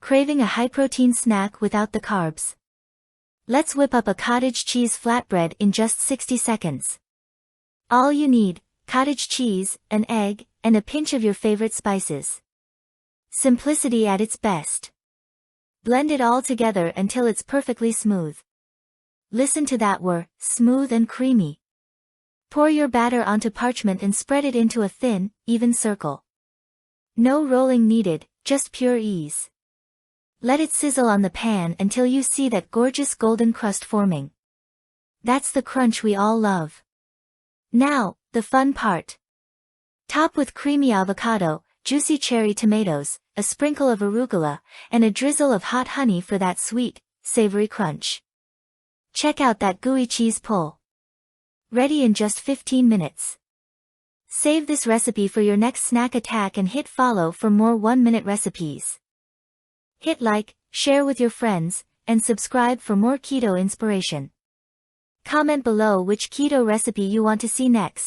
Craving a high-protein snack without the carbs? Let's whip up a cottage cheese flatbread in just 60 seconds. All you need: cottage cheese, an egg, and a pinch of your favorite spices. Simplicity at its best. Blend it all together until it's perfectly smooth. Listen to that whir, smooth and creamy. Pour your batter onto parchment and spread it into a thin, even circle. No rolling needed, just pure ease. Let it sizzle on the pan until you see that gorgeous golden crust forming. That's the crunch we all love. Now, the fun part. Top with creamy avocado, juicy cherry tomatoes, a sprinkle of arugula, and a drizzle of hot honey for that sweet, savory crunch. Check out that gooey cheese pull. Ready in just 15 minutes. Save this recipe for your next snack attack and hit follow for more 1-minute recipes. Hit like, share with your friends, and subscribe for more keto inspiration. Comment below which keto recipe you want to see next.